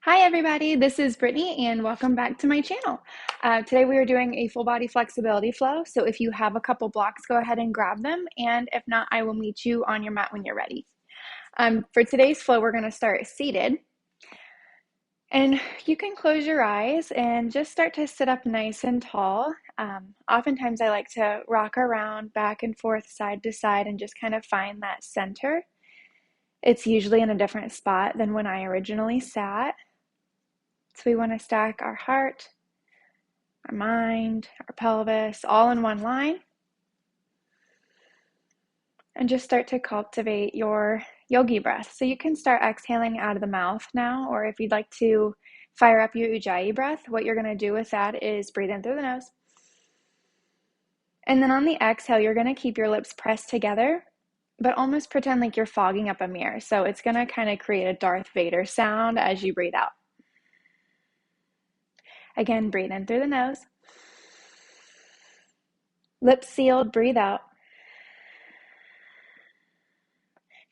Hi everybody, this is Brittany and welcome back to my channel. Today we are doing a full body flexibility flow, so if you have a couple blocks, go ahead and grab them, and if not, I will meet you on your mat when you're ready. For today's flow, we're going to start seated, and you can close your eyes and just start to sit up nice and tall. Oftentimes I like to rock around back and forth, side to side, and just kind of find that center. It's usually in a different spot than when I originally sat. So we want to stack our heart, our mind, our pelvis, all in one line. And just start to cultivate your yogi breath. So you can start exhaling out of the mouth now, or if you'd like to fire up your ujjayi breath, what you're going to do with that is breathe in through the nose. And then on the exhale, you're going to keep your lips pressed together, but almost pretend like you're fogging up a mirror. So it's going to kind of create a Darth Vader sound as you breathe out. Again, breathe in through the nose. Lips sealed, breathe out.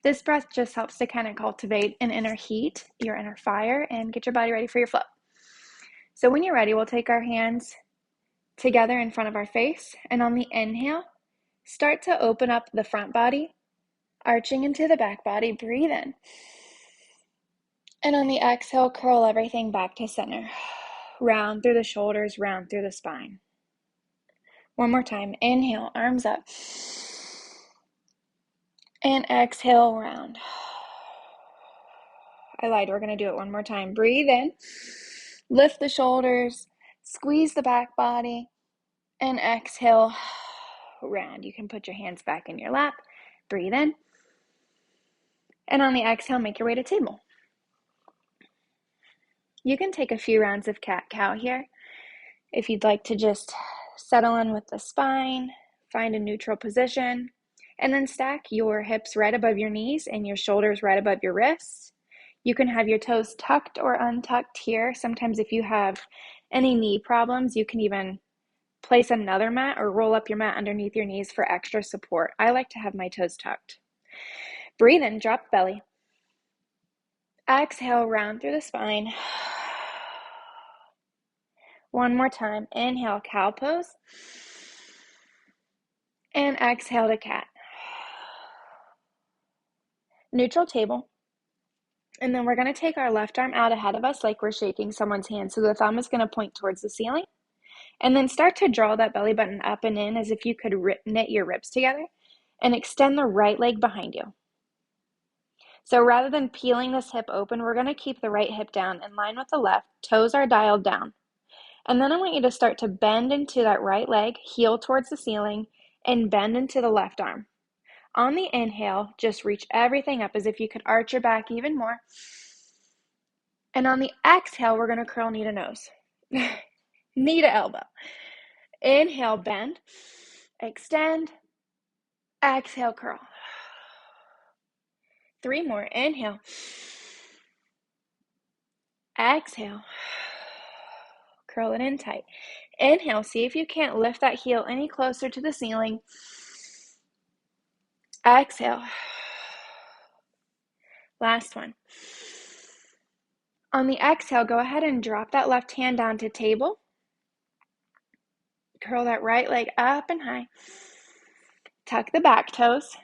This breath just helps to kind of cultivate an inner heat, your inner fire, and get your body ready for your flow. So when you're ready, we'll take our hands together in front of our face, and on the inhale, start to open up the front body, arching into the back body, breathe in. And on the exhale, curl everything back to center. Round through the shoulders, round through the spine. One more time, inhale, arms up. And exhale, round. I lied, we're going to do it one more time. Breathe in, lift the shoulders, squeeze the back body, and exhale, round. You can put your hands back in your lap, breathe in, and on the exhale, make your way to table. You can take a few rounds of cat-cow here. If you'd like to just settle in with the spine, find a neutral position, and then stack your hips right above your knees and your shoulders right above your wrists. You can have your toes tucked or untucked here. Sometimes if you have any knee problems, you can even place another mat or roll up your mat underneath your knees for extra support. I like to have my toes tucked. Breathe in, drop belly. Exhale, round through the spine. One more time. Inhale, cow pose. And exhale to cat. Neutral table. And then we're going to take our left arm out ahead of us like we're shaking someone's hand. So the thumb is going to point towards the ceiling. And then start to draw that belly button up and in as if you could knit your ribs together. And extend the right leg behind you. So rather than peeling this hip open, we're going to keep the right hip down in line with the left. Toes are dialed down. And then I want you to start to bend into that right leg, heel towards the ceiling, and bend into the left arm. On the inhale, just reach everything up as if you could arch your back even more. And on the exhale, we're going to curl knee to nose. Knee to elbow. Inhale, bend. Extend. Exhale, curl. 3 more. Inhale. Exhale. Curl it in tight. Inhale. See if you can't lift that heel any closer to the ceiling. Exhale. Last one. On the exhale, go ahead and drop that left hand down to table. Curl that right leg up and high. Tuck the back toes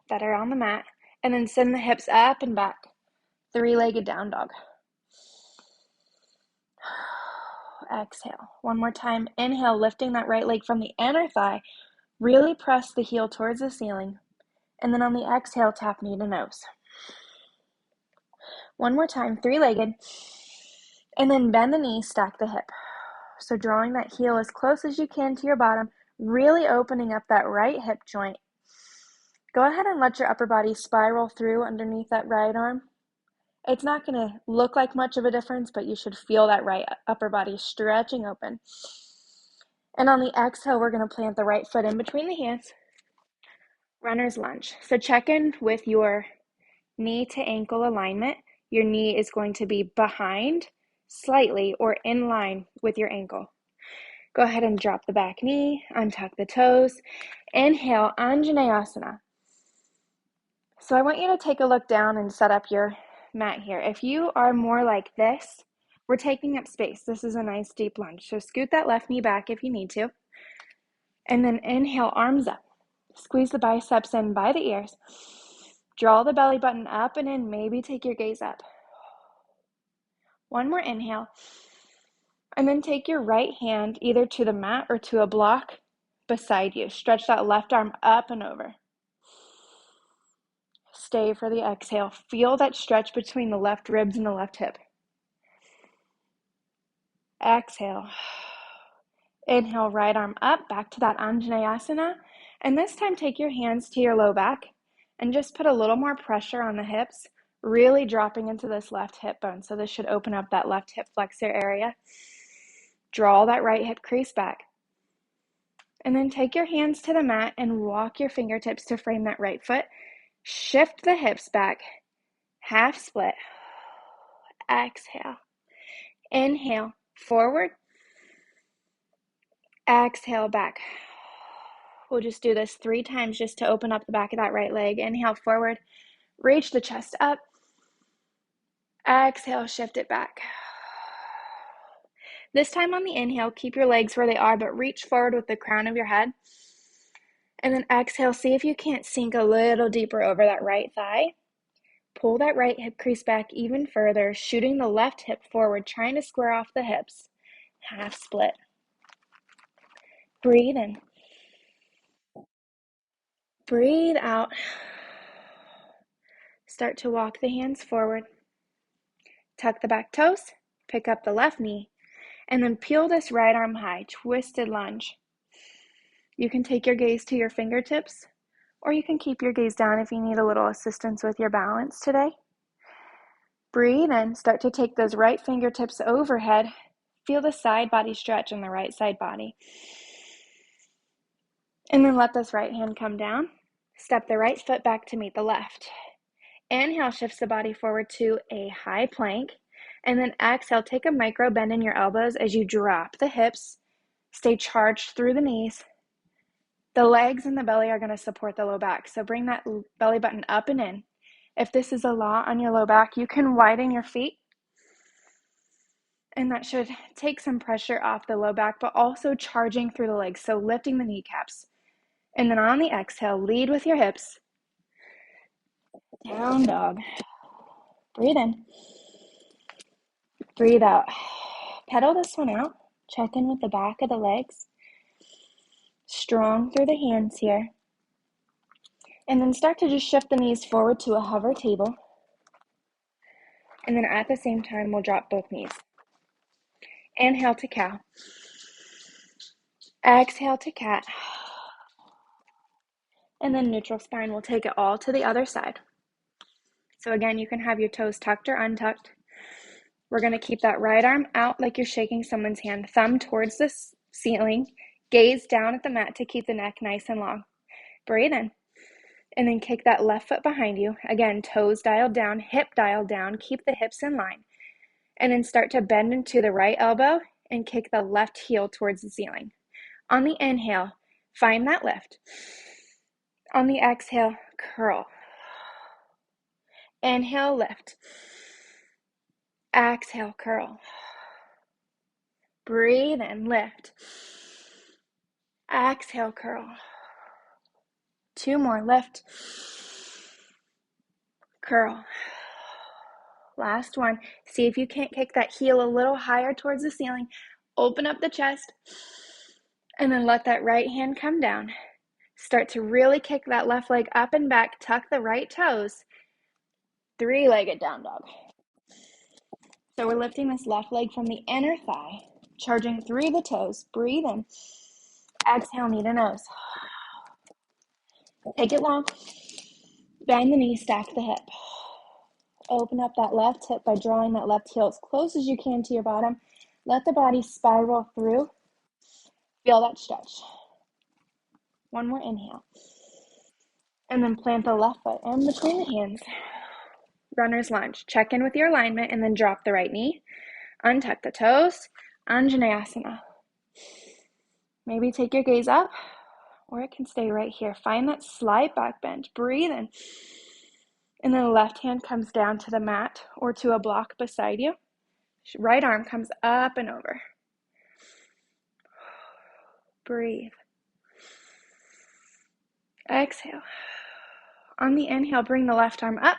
that are on the mat, and then send the hips up and back. 3-legged down dog. Exhale. One more time. Inhale, lifting that right leg from the inner thigh. Really press the heel towards the ceiling. And then on the exhale, tap knee to nose. One more time, 3-legged. And then bend the knee, stack the hip. So drawing that heel as close as you can to your bottom, really opening up that right hip joint. Go ahead and let your upper body spiral through underneath that right arm. It's not going to look like much of a difference, but you should feel that right upper body stretching open. And on the exhale, we're going to plant the right foot in between the hands. Runner's lunge. So check in with your knee to ankle alignment. Your knee is going to be behind slightly or in line with your ankle. Go ahead and drop the back knee, untuck the toes. Inhale, Anjaneyasana. So I want you to take a look down and set up your mat here. If you are more like this, We're taking up space. This is a nice deep lunge. So scoot that left knee back if you need to. And then inhale, arms up. Squeeze the biceps in by the ears. Draw the belly button up and in. Maybe take your gaze up. One more inhale. And then take your right hand either to the mat or to a block beside you. Stretch that left arm up and over. Stay for the exhale. Feel that stretch between the left ribs and the left hip. Exhale. Inhale, right arm up, back to that Anjaneyasana. And this time, take your hands to your low back and just put a little more pressure on the hips, really dropping into this left hip bone. So this should open up that left hip flexor area. Draw that right hip crease back. And then take your hands to the mat and walk your fingertips to frame that right foot. Shift the hips back, half split. Exhale. Inhale, forward. Exhale, back. We'll just do this 3 times just to open up the back of that right leg. Inhale, forward. Reach the chest up. Exhale, shift it back. This time on the inhale, keep your legs where they are, but reach forward with the crown of your head. And then exhale, see if you can't sink a little deeper over that right thigh. Pull that right hip crease back even further, shooting the left hip forward, trying to square off the hips. Half split. Breathe in. Breathe out. Start to walk the hands forward. Tuck the back toes, pick up the left knee, and then peel this right arm high, twisted lunge. You can take your gaze to your fingertips, or you can keep your gaze down if you need a little assistance with your balance today. Breathe in, start to take those right fingertips overhead. Feel the side body stretch in the right side body. And then let this right hand come down. Step the right foot back to meet the left. Inhale shifts the body forward to a high plank. And then exhale, take a micro bend in your elbows as you drop the hips. Stay charged through the knees. The legs and the belly are going to support the low back. So bring that belly button up and in. If this is a lot on your low back, you can widen your feet. And that should take some pressure off the low back, but also charging through the legs. So lifting the kneecaps. And then on the exhale, lead with your hips. Down dog. Breathe in. Breathe out. Pedal this one out. Check in with the back of the legs. Strong through the hands here. And then start to just shift the knees forward to a hover table. And then at the same time, we'll drop both knees. Inhale to cow. Exhale to cat. And then neutral spine, we'll take it all to the other side. So again, you can have your toes tucked or untucked. We're going to keep that right arm out like you're shaking someone's hand. Thumb towards the ceiling. Gaze down at the mat to keep the neck nice and long. Breathe in. And then kick that left foot behind you. Again, toes dialed down, hip dialed down. Keep the hips in line. And then start to bend into the right elbow and kick the left heel towards the ceiling. On the inhale, find that lift. On the exhale, curl. Inhale, lift. Exhale, curl. Breathe in, lift. Exhale, curl. 2 more, lift. Curl. Last one. See if you can't kick that heel a little higher towards the ceiling. Open up the chest. And then let that right hand come down. Start to really kick that left leg up and back. Tuck the right toes. 3-legged down dog. So we're lifting this left leg from the inner thigh. Charging through the toes. Breathe in. Exhale, knee to nose. Take it long. Bend the knee, stack the hip. Open up that left hip by drawing that left heel as close as you can to your bottom. Let the body spiral through. Feel that stretch. One more inhale. And then plant the left foot in between the hands. Runner's lunge. Check in with your alignment and then drop the right knee. Untuck the toes. Anjaneyasana. Maybe take your gaze up, or it can stay right here. Find that slight back bend. Breathe in. And then the left hand comes down to the mat or to a block beside you. Right arm comes up and over. Breathe. Exhale. On the inhale, bring the left arm up,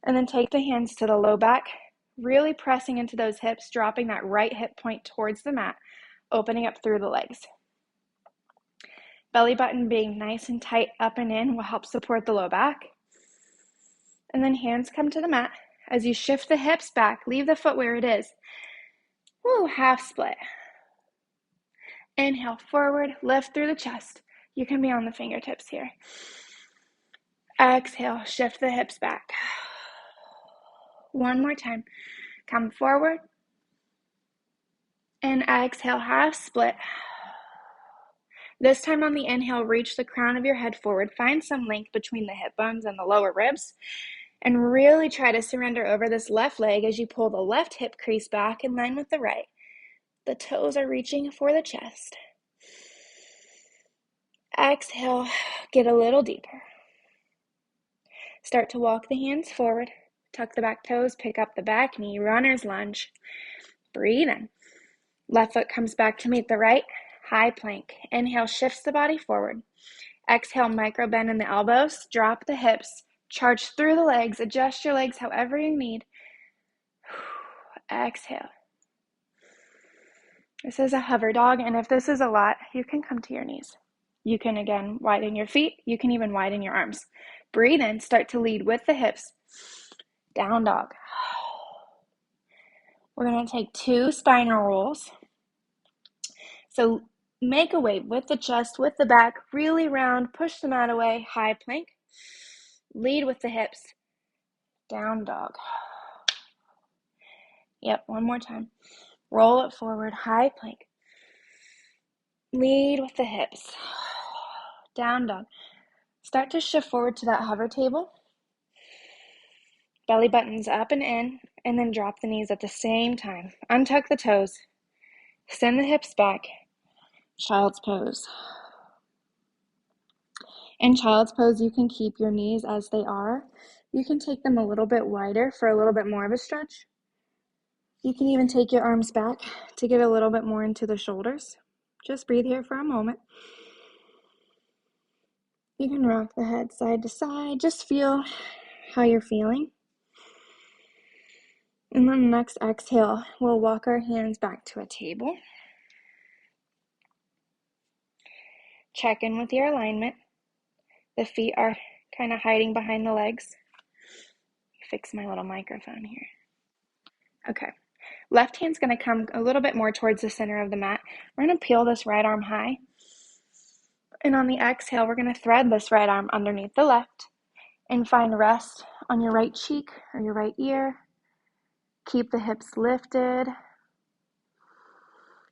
and then take the hands to the low back, really pressing into those hips, dropping that right hip point towards the mat, opening up through the legs. Belly button being nice and tight up and in will help support the low back. And then hands come to the mat. As you shift the hips back, leave the foot where it is. Woo, half split. Inhale forward, lift through the chest. You can be on the fingertips here. Exhale, shift the hips back. One more time. Come forward. And exhale, half split. This time on the inhale, reach the crown of your head forward. Find some length between the hip bones and the lower ribs. And really try to surrender over this left leg as you pull the left hip crease back in line with the right. The toes are reaching for the chest. Exhale, get a little deeper. Start to walk the hands forward. Tuck the back toes, pick up the back knee, runner's lunge. Breathe in. Left foot comes back to meet the right. High plank. Inhale, shifts the body forward. Exhale, micro bend in the elbows. Drop the hips. Charge through the legs. Adjust your legs however you need. Exhale. This is a hover dog, and if this is a lot, you can come to your knees. You can, again, widen your feet. You can even widen your arms. Breathe in. Start to lead with the hips. Down dog. We're going to take 2 spinal rolls. So make a wave with the chest, with the back, really round, push the mat away, high plank. Lead with the hips. Down dog. Yep, one more time. Roll it forward, high plank. Lead with the hips. Down dog. Start to shift forward to that hover table. Belly buttons up and in, and then drop the knees at the same time. Untuck the toes. Send the hips back. Child's pose. In child's pose, you can keep your knees as they are. You can take them a little bit wider for a little bit more of a stretch. You can even take your arms back to get a little bit more into the shoulders. Just breathe here for a moment. You can rock the head side to side. Just feel how you're feeling. And then the next exhale, we'll walk our hands back to a table. Check in with your alignment. The feet are kind of hiding behind the legs. Fix my little microphone here. Okay. Left hand's going to come a little bit more towards the center of the mat. We're going to peel this right arm high. And on the exhale, we're going to thread this right arm underneath the left and find rest on your right cheek or your right ear. Keep the hips lifted.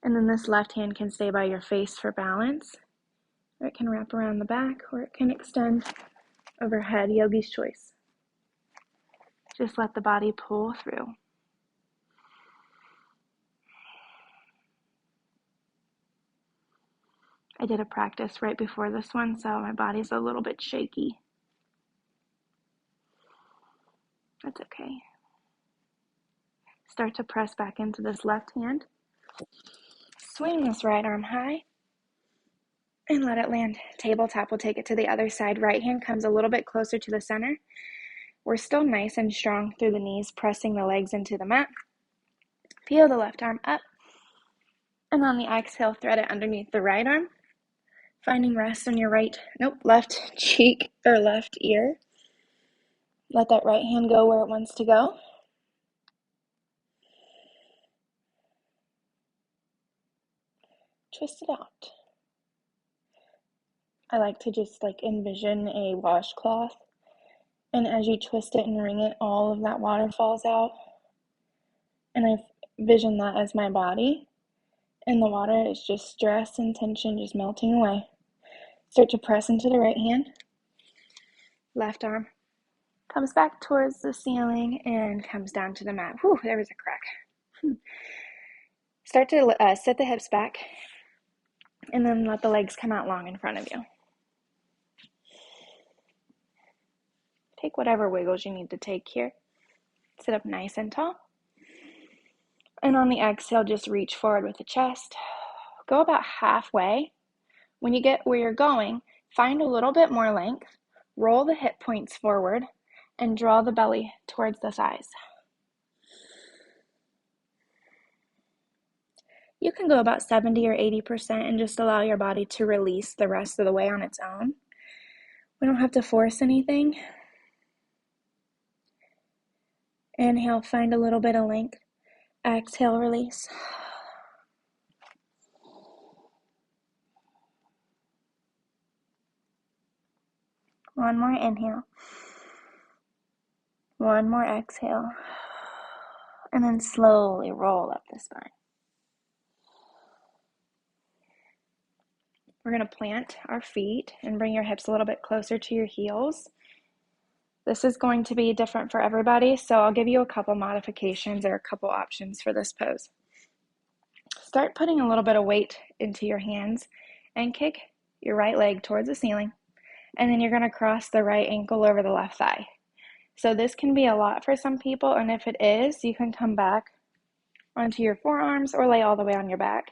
And then this left hand can stay by your face for balance. Or it can wrap around the back, or it can extend overhead, yogi's choice. Just let the body pull through. I did a practice right before this one, so my body's a little bit shaky. That's okay. Start to press back into this left hand. Swing this right arm high and let it land. Tabletop, we'll take it to the other side. Right hand comes a little bit closer to the center. We're still nice and strong through the knees, pressing the legs into the mat. Peel the left arm up. And on the exhale, thread it underneath the right arm. Finding rest on your left cheek or left ear. Let that right hand go where it wants to go. Twist it out. I like to just envision a washcloth, and as you twist it and wring it, all of that water falls out. And I vision that as my body, and the water is just stress and tension just melting away. Start to press into the right hand. Left arm comes back towards the ceiling and comes down to the mat. Whew, there was a crack. Start to sit the hips back, and then let the legs come out long in front of you. Take whatever wiggles you need to take here. Sit up nice and tall. And on the exhale, just reach forward with the chest. Go about halfway. When you get where you're going, find a little bit more length, roll the hip points forward, and draw the belly towards the thighs. You can go about 70 or 80% and just allow your body to release the rest of the way on its own. We don't have to force anything. Inhale, find a little bit of length. Exhale, release. One more inhale. One more exhale. And then slowly roll up the spine. We're going to plant our feet and bring your hips a little bit closer to your heels. This is going to be different for everybody, so I'll give you a couple modifications or a couple options for this pose. Start putting a little bit of weight into your hands and kick your right leg towards the ceiling, and then you're going to cross the right ankle over the left thigh. So this can be a lot for some people, and if it is, you can come back onto your forearms or lay all the way on your back.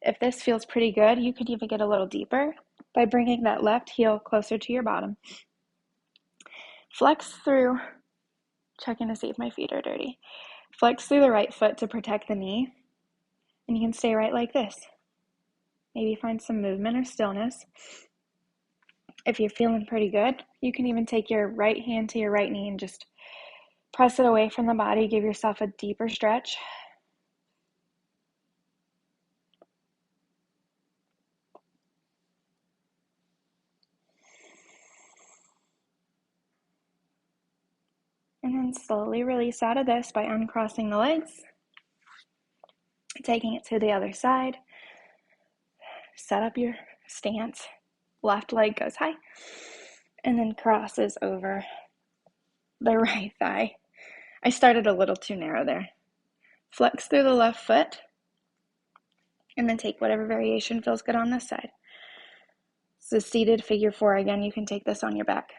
If this feels pretty good, you could even get a little deeper by bringing that left heel closer to your bottom. Flex through, checking to see if my feet are dirty. Flex through the right foot to protect the knee, and you can stay right like this. Maybe find some movement or stillness. If you're feeling pretty good, you can even take your right hand to your right knee and just press it away from the body. Give yourself a deeper stretch. And then slowly release out of this by uncrossing the legs, taking it to the other side. Set up your stance. Left leg goes high and then crosses over the right thigh. I started a little too narrow there. Flex through the left foot and then take whatever variation feels good on this side. So seated figure 4 again, you can take this on your back.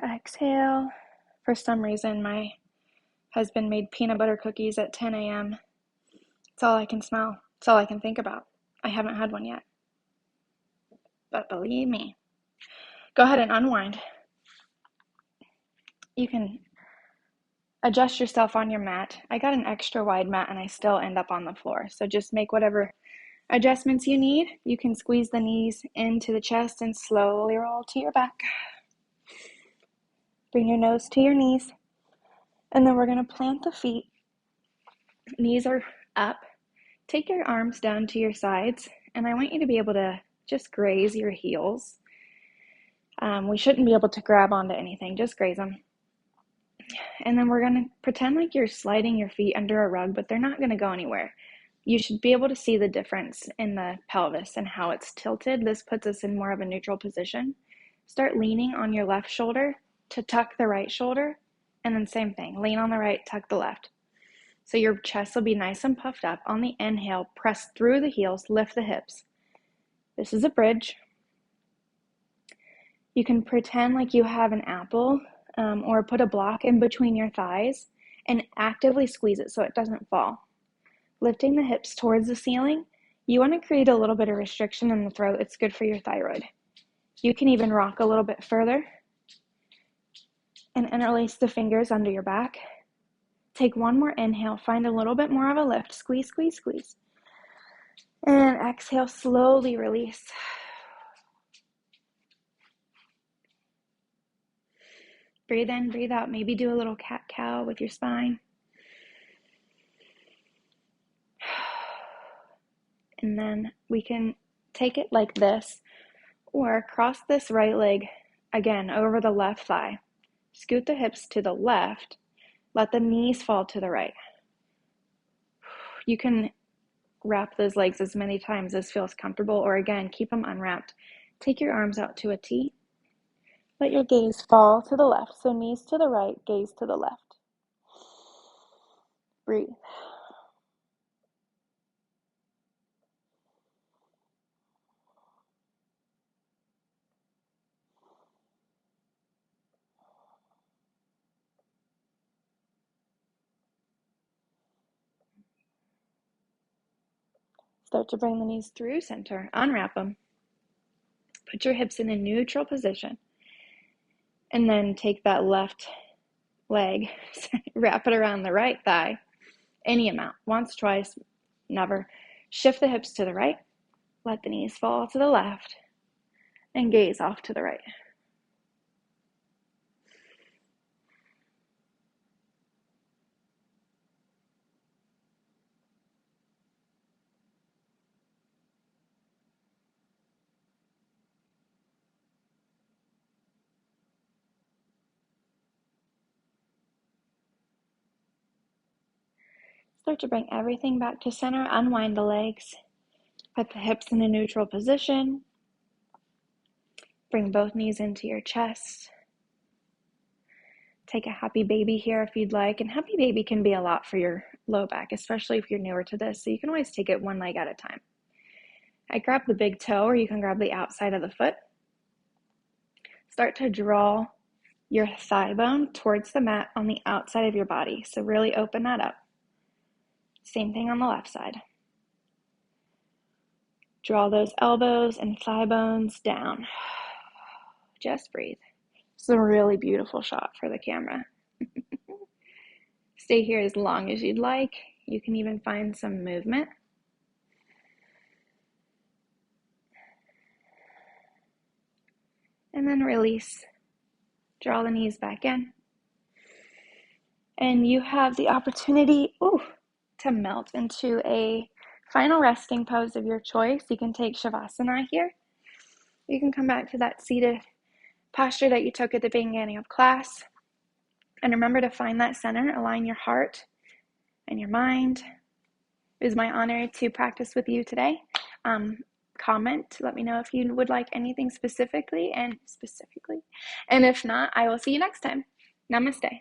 Exhale. For some reason, my husband made peanut butter cookies at 10 a.m. It's all I can smell. It's all I can think about. I haven't had one yet. But believe me, go ahead and unwind. You can adjust yourself on your mat. I got an extra wide mat and I still end up on the floor. So just make whatever adjustments you need. You can squeeze the knees into the chest and slowly roll to your back. Bring your nose to your knees. And then we're going to plant the feet. Knees are up. Take your arms down to your sides. And I want you to be able to just graze your heels. We shouldn't be able to grab onto anything. Just graze them. And then we're going to pretend like you're sliding your feet under a rug, but they're not going to go anywhere. You should be able to see the difference in the pelvis and how it's tilted. This puts us in more of a neutral position. Start leaning on your left shoulder to tuck the right shoulder, and then same thing. Lean on the right, tuck the left. So your chest will be nice and puffed up. On the inhale, press through the heels, lift the hips. This is a bridge. You can pretend like you have an apple or put a block in between your thighs and actively squeeze it so it doesn't fall. Lifting the hips towards the ceiling, you want to create a little bit of restriction in the throat. It's good for your thyroid. You can even rock a little bit further and interlace the fingers under your back. Take one more inhale, find a little bit more of a lift. Squeeze, squeeze, squeeze. And exhale, slowly release. Breathe in, breathe out. Maybe do a little cat-cow with your spine. And then we can take it like this, or cross this right leg again over the left thigh. Scoot the hips to the left. Let the knees fall to the right. You can wrap those legs as many times as feels comfortable, or again, keep them unwrapped. Take your arms out to a T. Let your gaze fall to the left. So knees to the right, gaze to the left. Breathe. Start to bring the knees through center. Unwrap them. Put your hips in a neutral position. And then take that left leg, wrap it around the right thigh. Any amount. Once, twice, never. Shift the hips to the right. Let the knees fall to the left. And gaze off to the right. Start to bring everything back to center. Unwind the legs. Put the hips in a neutral position. Bring both knees into your chest. Take a happy baby here if you'd like. And happy baby can be a lot for your low back, especially if you're newer to this. So you can always take it one leg at a time. I grab the big toe, or you can grab the outside of the foot. Start to draw your thigh bone towards the mat on the outside of your body. So really open that up. Same thing on the left side. Draw those elbows and thigh bones down. Just breathe. It's a really beautiful shot for the camera. Stay here as long as you'd like. You can even find some movement. And then release. Draw the knees back in. And you have the opportunity to melt into a final resting pose of your choice. You can take Shavasana here. You can come back to that seated posture that you took at the beginning of class. And remember to find that center, align your heart and your mind. It is my honor to practice with you today. Comment, let me know if you would like anything specifically, and if not, I will see you next time. Namaste.